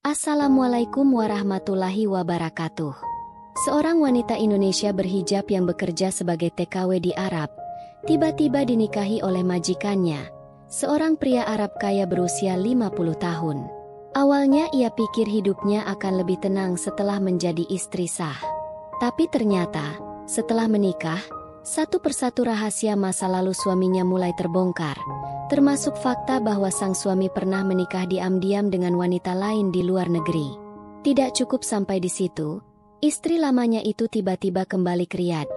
Assalamualaikum warahmatullahi wabarakatuh. Seorang wanita Indonesia berhijab yang bekerja sebagai TKW di Arab, tiba-tiba dinikahi oleh majikannya, seorang pria Arab kaya berusia 50 tahun. Awalnya ia pikir hidupnya akan lebih tenang setelah menjadi istri sah. Tapi ternyata, setelah menikah, satu persatu rahasia masa lalu suaminya mulai terbongkar. Termasuk fakta bahwa sang suami pernah menikah diam-diam dengan wanita lain di luar negeri. Tidak cukup sampai di situ, istri lamanya itu tiba-tiba kembali ke Riyadh,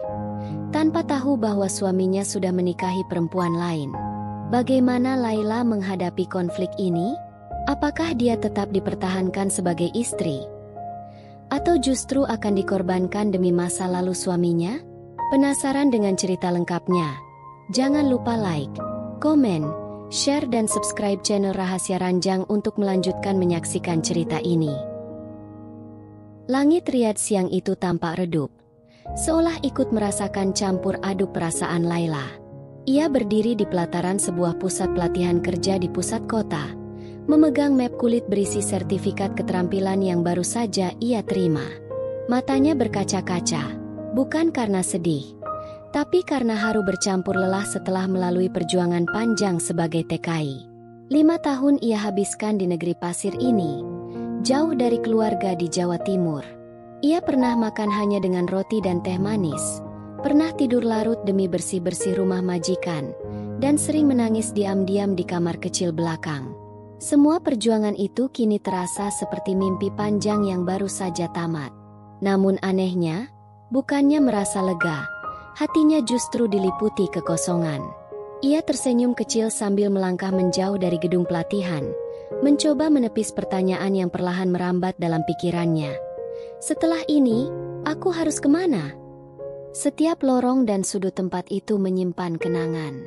tanpa tahu bahwa suaminya sudah menikahi perempuan lain. Bagaimana Laila menghadapi konflik ini? Apakah dia tetap dipertahankan sebagai istri? Atau justru akan dikorbankan demi masa lalu suaminya? Penasaran dengan cerita lengkapnya? Jangan lupa like, komen, share dan subscribe channel Rahasia Ranjang untuk melanjutkan menyaksikan cerita ini. Langit Riyadh siang itu tampak redup, seolah ikut merasakan campur aduk perasaan Laila. Ia berdiri di pelataran sebuah pusat pelatihan kerja di pusat kota, memegang map kulit berisi sertifikat keterampilan yang baru saja ia terima. Matanya berkaca-kaca, bukan karena sedih, tapi karena haru bercampur lelah setelah melalui perjuangan panjang sebagai TKI. 5 tahun ia habiskan di negeri pasir ini, jauh dari keluarga di Jawa Timur. Ia pernah makan hanya dengan roti dan teh manis, pernah tidur larut demi bersih-bersih rumah majikan, dan sering menangis diam-diam di kamar kecil belakang. Semua perjuangan itu kini terasa seperti mimpi panjang yang baru saja tamat. Namun anehnya, bukannya merasa lega, hatinya justru diliputi kekosongan. Ia tersenyum kecil sambil melangkah menjauh dari gedung pelatihan, mencoba menepis pertanyaan yang perlahan merambat dalam pikirannya. Setelah ini, aku harus kemana? Setiap lorong dan sudut tempat itu menyimpan kenangan.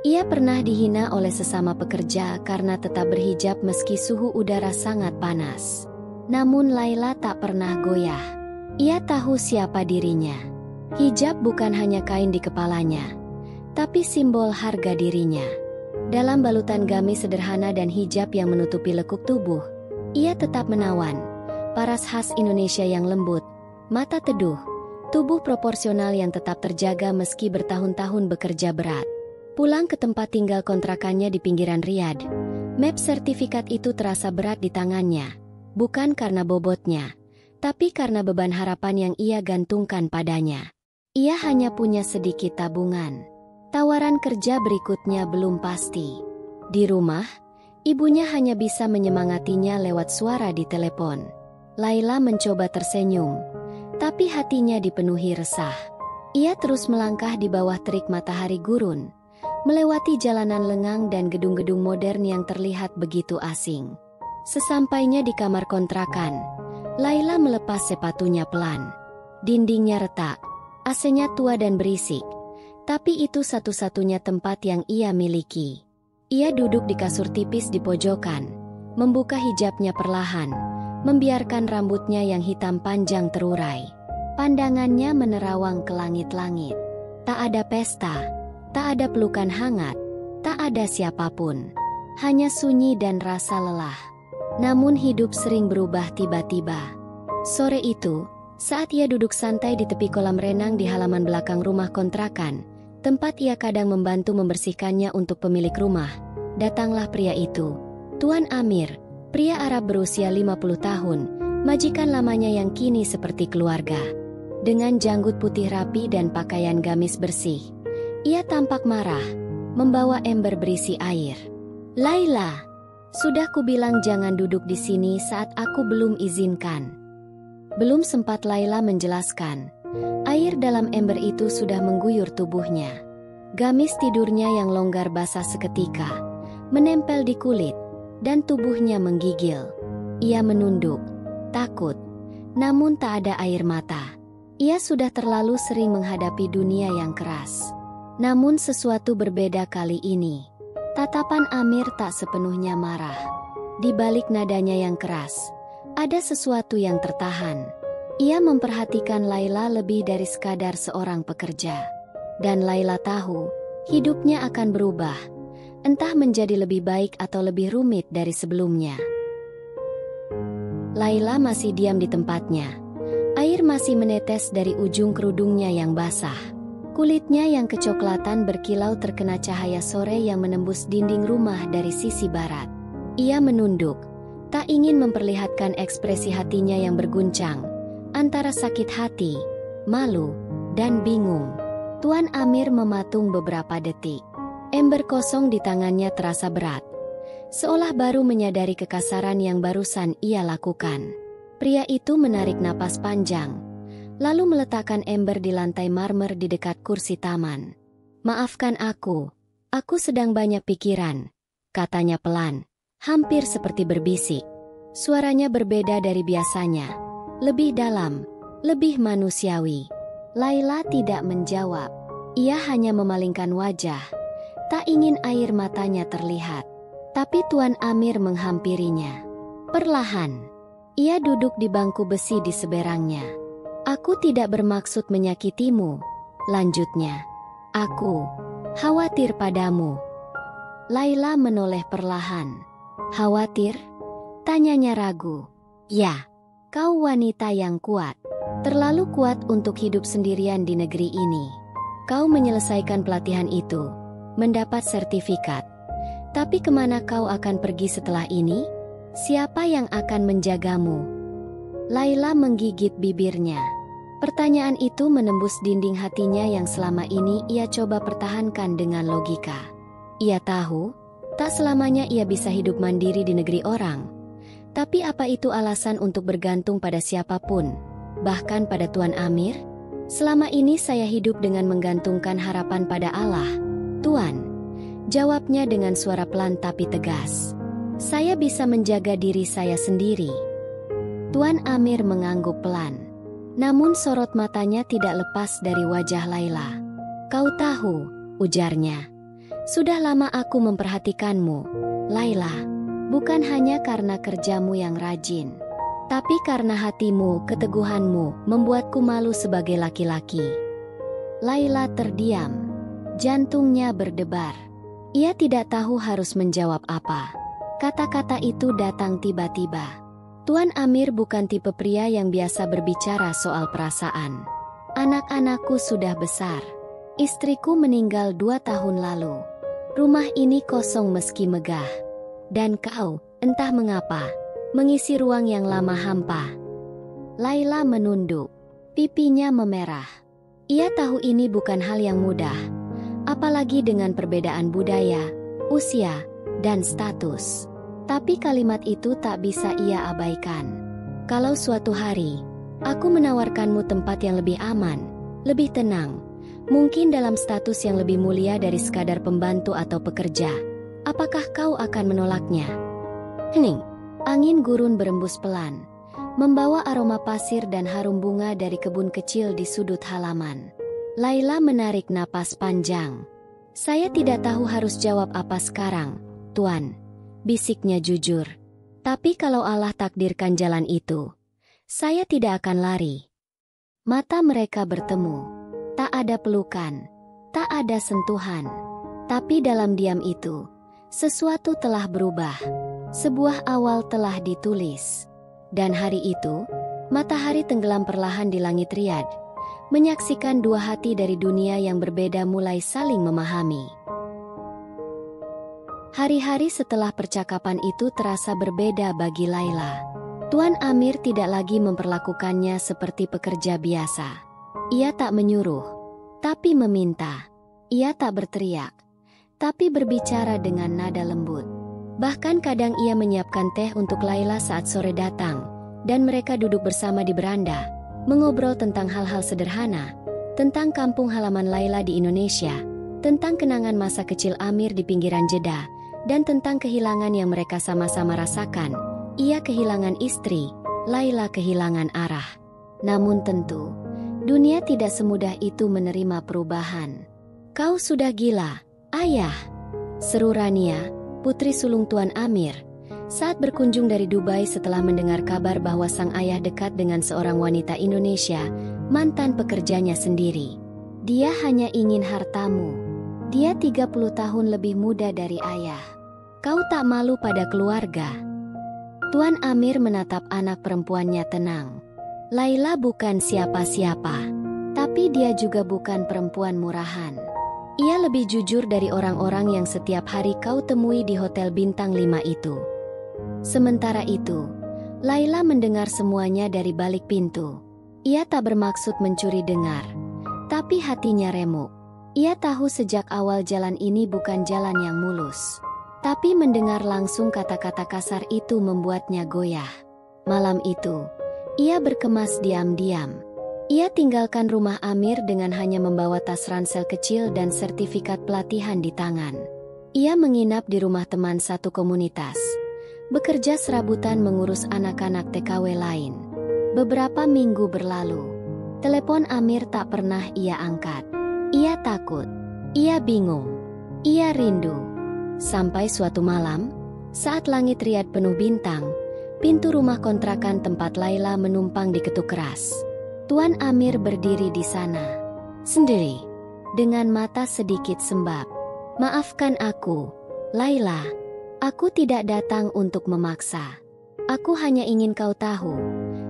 Ia pernah dihina oleh sesama pekerja karena tetap berhijab meski suhu udara sangat panas. Namun Laila tak pernah goyah. Ia tahu siapa dirinya. Hijab bukan hanya kain di kepalanya, tapi simbol harga dirinya. Dalam balutan gamis sederhana dan hijab yang menutupi lekuk tubuh, ia tetap menawan paras khas Indonesia yang lembut, mata teduh, tubuh proporsional yang tetap terjaga meski bertahun-tahun bekerja berat. Pulang ke tempat tinggal kontrakannya di pinggiran Riyadh, map sertifikat itu terasa berat di tangannya, bukan karena bobotnya, tapi karena beban harapan yang ia gantungkan padanya. Ia hanya punya sedikit tabungan. Tawaran kerja berikutnya belum pasti. Di rumah, ibunya hanya bisa menyemangatinya lewat suara di telepon. Laila mencoba tersenyum, tapi hatinya dipenuhi resah. Ia terus melangkah di bawah terik matahari gurun, melewati jalanan lengang dan gedung-gedung modern yang terlihat begitu asing. Sesampainya di kamar kontrakan, Laila melepas sepatunya pelan. Dindingnya retak, AC-nya tua dan berisik, tapi itu satu-satunya tempat yang ia miliki. Ia duduk di kasur tipis di pojokan, membuka hijabnya perlahan, membiarkan rambutnya yang hitam panjang terurai. Pandangannya menerawang ke langit-langit. Tak ada pesta, tak ada pelukan hangat, tak ada siapapun. Hanya sunyi dan rasa lelah. Namun hidup sering berubah tiba-tiba. Sore itu, saat ia duduk santai di tepi kolam renang di halaman belakang rumah kontrakan, tempat ia kadang membantu membersihkannya untuk pemilik rumah, datanglah pria itu. Tuan Amir, pria Arab berusia 50 tahun, majikan lamanya yang kini seperti keluarga. Dengan janggut putih rapi dan pakaian gamis bersih, ia tampak marah, membawa ember berisi air. Laila, sudah kubilang jangan duduk di sini saat aku belum izinkan. Belum sempat Laila menjelaskan, air dalam ember itu sudah mengguyur tubuhnya. Gamis tidurnya yang longgar basah seketika, menempel di kulit, dan tubuhnya menggigil. Ia menunduk, takut, namun tak ada air mata. Ia sudah terlalu sering menghadapi dunia yang keras. Namun sesuatu berbeda kali ini. Tatapan Amir tak sepenuhnya marah. Di balik nadanya yang keras, ada sesuatu yang tertahan. Ia memperhatikan Laila lebih dari sekadar seorang pekerja. Dan Laila tahu, hidupnya akan berubah. Entah menjadi lebih baik atau lebih rumit dari sebelumnya. Laila masih diam di tempatnya. Air masih menetes dari ujung kerudungnya yang basah. Kulitnya yang kecoklatan berkilau terkena cahaya sore yang menembus dinding rumah dari sisi barat. Ia menunduk, tak ingin memperlihatkan ekspresi hatinya yang berguncang, antara sakit hati, malu, dan bingung. Tuan Amir mematung beberapa detik. Ember kosong di tangannya terasa berat, seolah baru menyadari kekasaran yang barusan ia lakukan. Pria itu menarik napas panjang, lalu meletakkan ember di lantai marmer di dekat kursi taman. "Maafkan aku sedang banyak pikiran," katanya pelan, hampir seperti berbisik. Suaranya berbeda dari biasanya, lebih dalam, lebih manusiawi. Laila tidak menjawab. Ia hanya memalingkan wajah, tak ingin air matanya terlihat. Tapi Tuan Amir menghampirinya. Perlahan, ia duduk di bangku besi di seberangnya. "Aku tidak bermaksud menyakitimu," lanjutnya. "Aku khawatir padamu." Laila menoleh perlahan. "Khawatir?" tanyanya ragu. "Ya, kau wanita yang kuat. Terlalu kuat untuk hidup sendirian di negeri ini. Kau menyelesaikan pelatihan itu, mendapat sertifikat. Tapi kemana kau akan pergi setelah ini? Siapa yang akan menjagamu?" Laila menggigit bibirnya. Pertanyaan itu menembus dinding hatinya yang selama ini ia coba pertahankan dengan logika. Ia tahu, tak selamanya ia bisa hidup mandiri di negeri orang. Tapi apa itu alasan untuk bergantung pada siapapun, bahkan pada Tuan Amir? "Selama ini saya hidup dengan menggantungkan harapan pada Allah, Tuan," jawabnya dengan suara pelan tapi tegas. "Saya bisa menjaga diri saya sendiri." Tuan Amir mengangguk pelan. Namun sorot matanya tidak lepas dari wajah Laila. "Kau tahu," ujarnya, "sudah lama aku memperhatikanmu, Laila. Bukan hanya karena kerjamu yang rajin, tapi karena hatimu, keteguhanmu, membuatku malu sebagai laki-laki." Laila terdiam. Jantungnya berdebar. Ia tidak tahu harus menjawab apa. Kata-kata itu datang tiba-tiba. Tuan Amir bukan tipe pria yang biasa berbicara soal perasaan. "Anak-anakku sudah besar. Istriku meninggal 2 tahun lalu. Rumah ini kosong meski megah. Dan kau, entah mengapa, mengisi ruang yang lama hampa." Laila menunduk. Pipinya memerah. Ia tahu ini bukan hal yang mudah, apalagi dengan perbedaan budaya, usia, dan status. Tapi kalimat itu tak bisa ia abaikan. "Kalau suatu hari, aku menawarkanmu tempat yang lebih aman, lebih tenang, mungkin dalam status yang lebih mulia dari sekadar pembantu atau pekerja, apakah kau akan menolaknya?" Hening. Angin gurun berembus pelan, membawa aroma pasir dan harum bunga dari kebun kecil di sudut halaman. Laila menarik napas panjang. "Saya tidak tahu harus jawab apa sekarang, Tuan," bisiknya jujur. "Tapi kalau Allah takdirkan jalan itu, saya tidak akan lari." Mata mereka bertemu. Tak ada pelukan, tak ada sentuhan. Tapi dalam diam itu, sesuatu telah berubah. Sebuah awal telah ditulis. Dan hari itu, matahari tenggelam perlahan di langit Riyadh, menyaksikan dua hati dari dunia yang berbeda mulai saling memahami. Hari-hari setelah percakapan itu terasa berbeda bagi Laila. Tuan Amir tidak lagi memperlakukannya seperti pekerja biasa. Ia tak menyuruh, tapi meminta. Ia tak berteriak, tapi berbicara dengan nada lembut. Bahkan kadang ia menyiapkan teh untuk Laila saat sore datang, dan mereka duduk bersama di beranda, mengobrol tentang hal-hal sederhana, tentang kampung halaman Laila di Indonesia, tentang kenangan masa kecil Amir di pinggiran Jeddah, dan tentang kehilangan yang mereka sama-sama rasakan. Ia kehilangan istri, Laila kehilangan arah. Namun tentu, dunia tidak semudah itu menerima perubahan. "Kau sudah gila, Ayah," seru Rania, putri sulung Tuan Amir, saat berkunjung dari Dubai setelah mendengar kabar bahwa sang ayah dekat dengan seorang wanita Indonesia, mantan pekerjanya sendiri. "Dia hanya ingin hartamu. Dia 30 tahun lebih muda dari ayah. Kau tak malu pada keluarga?" Tuan Amir menatap anak perempuannya tenang. Laila bukan siapa-siapa, tapi dia juga bukan perempuan murahan. Ia lebih jujur dari orang-orang yang setiap hari kau temui di hotel bintang 5 itu. Sementara itu, Laila mendengar semuanya dari balik pintu. Ia tak bermaksud mencuri dengar, tapi hatinya remuk. Ia tahu sejak awal jalan ini bukan jalan yang mulus. Tapi mendengar langsung kata-kata kasar itu membuatnya goyah. Malam itu, ia berkemas diam-diam. Ia tinggalkan rumah Amir dengan hanya membawa tas ransel kecil dan sertifikat pelatihan di tangan. Ia menginap di rumah teman satu komunitas. Bekerja serabutan mengurus anak-anak TKW lain. Beberapa minggu berlalu. Telepon Amir tak pernah ia angkat. Ia takut. Ia bingung. Ia rindu. Sampai suatu malam, saat langit riad penuh bintang, pintu rumah kontrakan tempat Laila menumpang diketuk keras. Tuan Amir berdiri di sana, sendiri, dengan mata sedikit sembab. Maafkan aku, Laila. Aku tidak datang untuk memaksa. Aku hanya ingin kau tahu,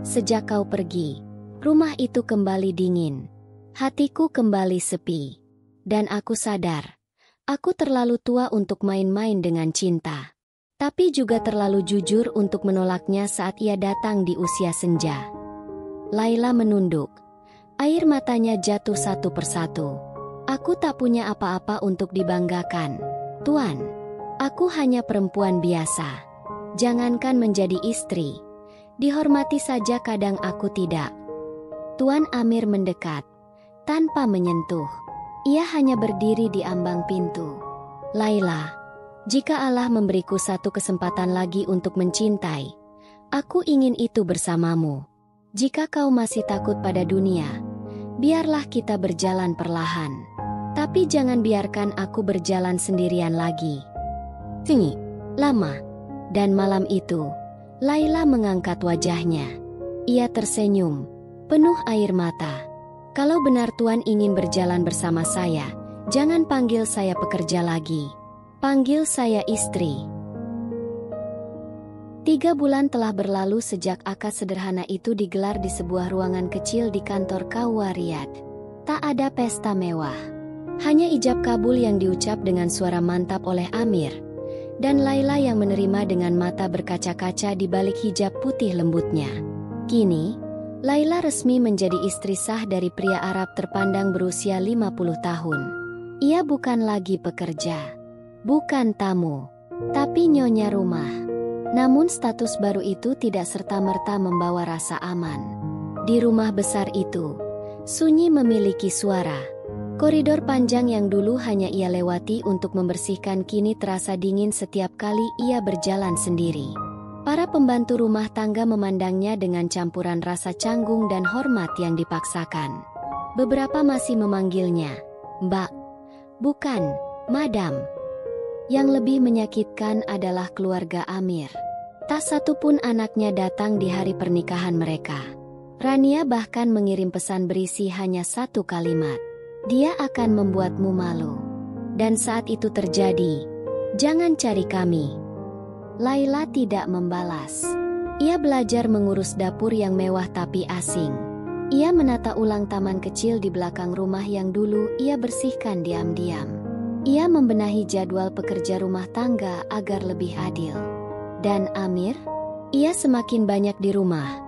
sejak kau pergi, rumah itu kembali dingin. Hatiku kembali sepi. Dan aku sadar, aku terlalu tua untuk main-main dengan cinta. Tapi juga terlalu jujur untuk menolaknya saat ia datang di usia senja. Laila menunduk. Air matanya jatuh satu persatu. Aku tak punya apa-apa untuk dibanggakan, Tuan. Aku hanya perempuan biasa. Jangankan menjadi istri. Dihormati saja kadang aku tidak. Tuan Amir mendekat, tanpa menyentuh. Ia hanya berdiri di ambang pintu. Laila, jika Allah memberiku satu kesempatan lagi untuk mencintai, aku ingin itu bersamamu. Jika kau masih takut pada dunia, biarlah kita berjalan perlahan. Tapi jangan biarkan aku berjalan sendirian lagi. Tinggi, lama, dan malam itu, Laila mengangkat wajahnya. Ia tersenyum, penuh air mata. Kalau benar Tuan ingin berjalan bersama saya, jangan panggil saya pekerja lagi. Panggil saya istri. 3 bulan telah berlalu sejak akad sederhana itu digelar di sebuah ruangan kecil di kantor KUA Riyadh. Tak ada pesta mewah. Hanya ijab kabul yang diucap dengan suara mantap oleh Amir. Dan Laila yang menerima dengan mata berkaca-kaca di balik hijab putih lembutnya. Kini, Laila resmi menjadi istri sah dari pria Arab terpandang berusia 50 tahun. Ia bukan lagi pekerja, bukan tamu, tapi nyonya rumah. Namun status baru itu tidak serta-merta membawa rasa aman. Di rumah besar itu, sunyi memiliki suara. Koridor panjang yang dulu hanya ia lewati untuk membersihkan kini terasa dingin setiap kali ia berjalan sendiri. Para pembantu rumah tangga memandangnya dengan campuran rasa canggung dan hormat yang dipaksakan. Beberapa masih memanggilnya Mbak, bukan Madam. Yang lebih menyakitkan adalah keluarga Amir. Tak satu pun anaknya datang di hari pernikahan mereka. Rania bahkan mengirim pesan berisi hanya satu kalimat. Dia akan membuatmu malu. Dan saat itu terjadi, jangan cari kami. Laila tidak membalas. Ia belajar mengurus dapur yang mewah tapi asing. Ia menata ulang taman kecil di belakang rumah yang dulu ia bersihkan diam-diam. Ia membenahi jadwal pekerja rumah tangga agar lebih adil. Dan Amir? Ia semakin banyak di rumah.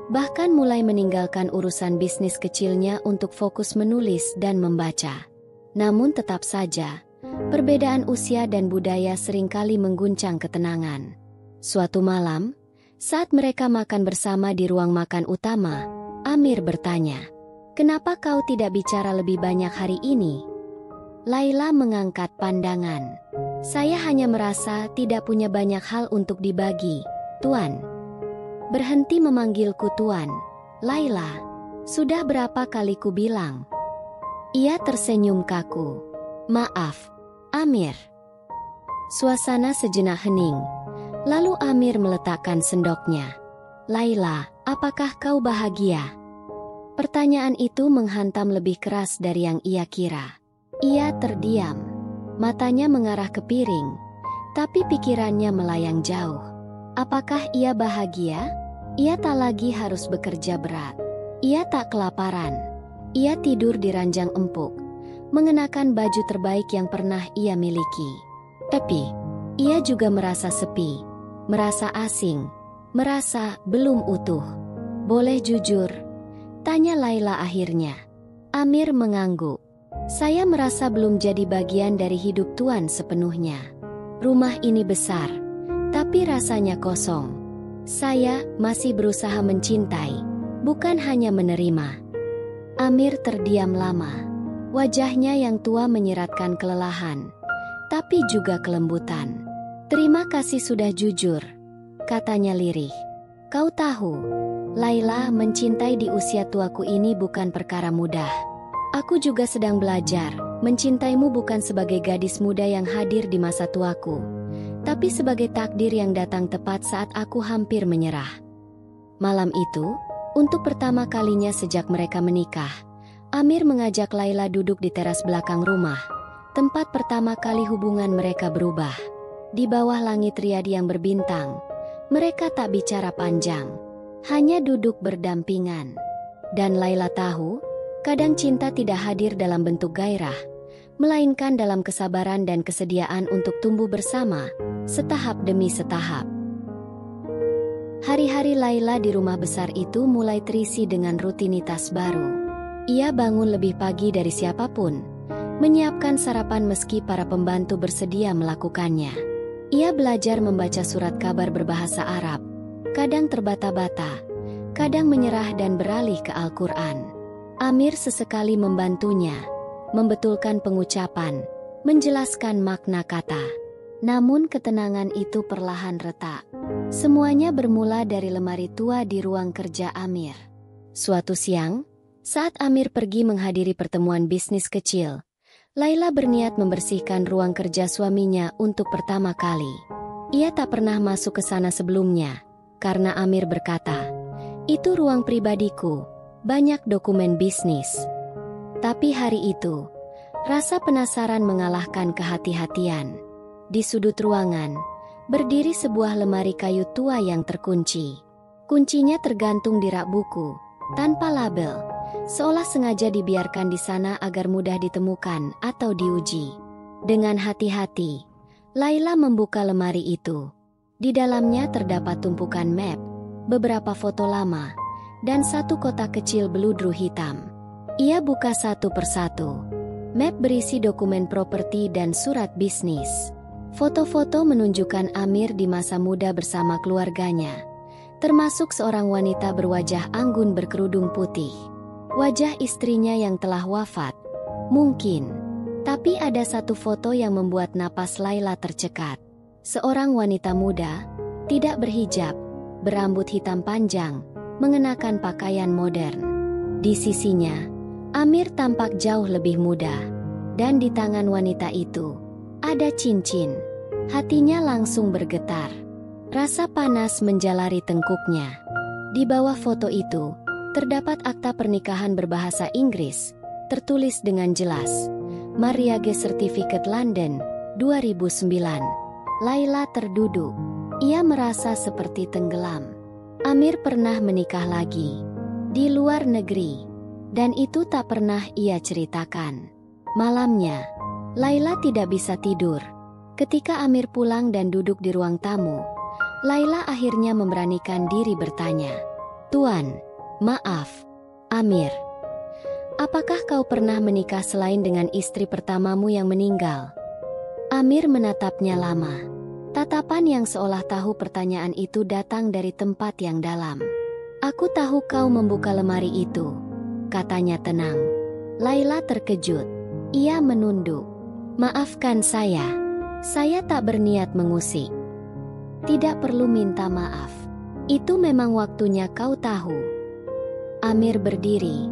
Bahkan mulai meninggalkan urusan bisnis kecilnya untuk fokus menulis dan membaca. Namun tetap saja, perbedaan usia dan budaya seringkali mengguncang ketenangan. Suatu malam, saat mereka makan bersama di ruang makan utama, Amir bertanya, "Kenapa kau tidak bicara lebih banyak hari ini?" Laila mengangkat pandangan. "Saya hanya merasa tidak punya banyak hal untuk dibagi, Tuan." "Berhenti memanggilku Tuan, Laila. Sudah berapa kali ku bilang?" Ia tersenyum kaku. "Maaf, Amir." Suasana sejenak hening. Lalu Amir meletakkan sendoknya. "Laila, apakah kau bahagia?" Pertanyaan itu menghantam lebih keras dari yang ia kira. Ia terdiam. Matanya mengarah ke piring, tapi pikirannya melayang jauh. Apakah ia bahagia? Ia tak lagi harus bekerja berat. Ia tak kelaparan. Ia tidur di ranjang empuk, mengenakan baju terbaik yang pernah ia miliki. Tapi, ia juga merasa sepi, merasa asing, merasa belum utuh. Boleh jujur? Tanya Laila akhirnya. Amir mengangguk. Saya merasa belum jadi bagian dari hidup Tuan sepenuhnya. Rumah ini besar, tapi rasanya kosong. Saya masih berusaha mencintai, bukan hanya menerima. Amir terdiam lama. Wajahnya yang tua menyiratkan kelelahan, tapi juga kelembutan. Terima kasih sudah jujur, katanya lirih. Kau tahu, Laila, mencintai di usia tuaku ini bukan perkara mudah. Aku juga sedang belajar, mencintaimu bukan sebagai gadis muda yang hadir di masa tuaku, tapi sebagai takdir yang datang tepat saat aku hampir menyerah. Malam itu, untuk pertama kalinya sejak mereka menikah, Amir mengajak Laila duduk di teras belakang rumah, tempat pertama kali hubungan mereka berubah. Di bawah langit riyadi yang berbintang, mereka tak bicara panjang, hanya duduk berdampingan. Dan Laila tahu, kadang cinta tidak hadir dalam bentuk gairah, melainkan dalam kesabaran dan kesediaan untuk tumbuh bersama, setahap demi setahap. Hari-hari Laila di rumah besar itu mulai terisi dengan rutinitas baru. Ia bangun lebih pagi dari siapapun, menyiapkan sarapan meski para pembantu bersedia melakukannya. Ia belajar membaca surat kabar berbahasa Arab, kadang terbata-bata, kadang menyerah dan beralih ke Al-Quran. Amir sesekali membantunya, membetulkan pengucapan, menjelaskan makna kata. Namun ketenangan itu perlahan retak. Semuanya bermula dari lemari tua di ruang kerja Amir. Suatu siang, saat Amir pergi menghadiri pertemuan bisnis kecil, Laila berniat membersihkan ruang kerja suaminya untuk pertama kali. Ia tak pernah masuk ke sana sebelumnya, karena Amir berkata, "Itu ruang pribadiku, banyak dokumen bisnis." Tapi hari itu, rasa penasaran mengalahkan kehati-hatian. Di sudut ruangan, berdiri sebuah lemari kayu tua yang terkunci. Kuncinya tergantung di rak buku, tanpa label, seolah sengaja dibiarkan di sana agar mudah ditemukan atau diuji. Dengan hati-hati, Laila membuka lemari itu. Di dalamnya terdapat tumpukan map, beberapa foto lama, dan satu kotak kecil beludru hitam. Ia buka satu persatu. Map berisi dokumen properti dan surat bisnis. Foto-foto menunjukkan Amir di masa muda bersama keluarganya, termasuk seorang wanita berwajah anggun berkerudung putih. Wajah istrinya yang telah wafat, mungkin. Tapi ada satu foto yang membuat napas Laila tercekat. Seorang wanita muda, tidak berhijab, berambut hitam panjang, mengenakan pakaian modern. Di sisinya, Amir tampak jauh lebih muda. Dan di tangan wanita itu, ada cincin. Hatinya langsung bergetar. Rasa panas menjalari tengkuknya. Di bawah foto itu, terdapat akta pernikahan berbahasa Inggris, tertulis dengan jelas, Marriage Certificate London, 2009. Laila terduduk. Ia merasa seperti tenggelam. Amir pernah menikah lagi, di luar negeri, dan itu tak pernah ia ceritakan. Malamnya, Laila tidak bisa tidur. Ketika Amir pulang dan duduk di ruang tamu, Laila akhirnya memberanikan diri bertanya, "Tuan, maaf, Amir. Apakah kau pernah menikah selain dengan istri pertamamu yang meninggal?" Amir menatapnya lama. Tatapan yang seolah tahu pertanyaan itu datang dari tempat yang dalam. "Aku tahu kau membuka lemari itu," katanya tenang. Laila terkejut. Ia menunduk. "Maafkan saya tak berniat mengusik." "Tidak perlu minta maaf. Itu memang waktunya kau tahu." Amir berdiri,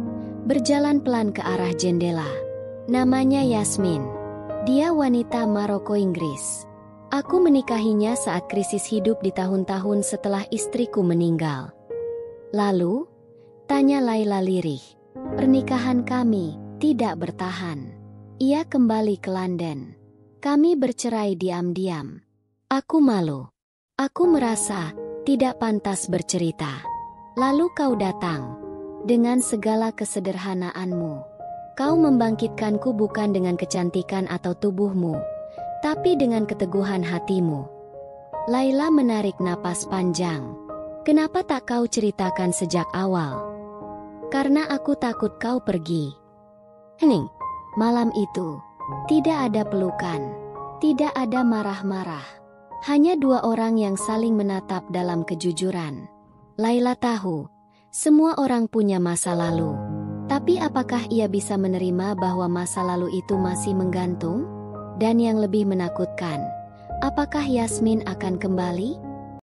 berjalan pelan ke arah jendela. Namanya Yasmin. Dia wanita Maroko Inggris. Aku menikahinya saat krisis hidup di tahun-tahun setelah istriku meninggal. "Lalu?" tanya Laila lirih. "Pernikahan kami tidak bertahan. Ia kembali ke London. Kami bercerai diam-diam. Aku malu. Aku merasa tidak pantas bercerita. Lalu kau datang. Dengan segala kesederhanaanmu. Kau membangkitkanku bukan dengan kecantikan atau tubuhmu, tapi dengan keteguhan hatimu. Laila menarik napas panjang. Kenapa tak kau ceritakan sejak awal? Karena aku takut kau pergi. Hening. Malam itu, tidak ada pelukan, tidak ada marah-marah. Hanya dua orang yang saling menatap dalam kejujuran. Laila tahu, semua orang punya masa lalu. Tapi apakah ia bisa menerima bahwa masa lalu itu masih menggantung? Dan yang lebih menakutkan, apakah Yasmin akan kembali?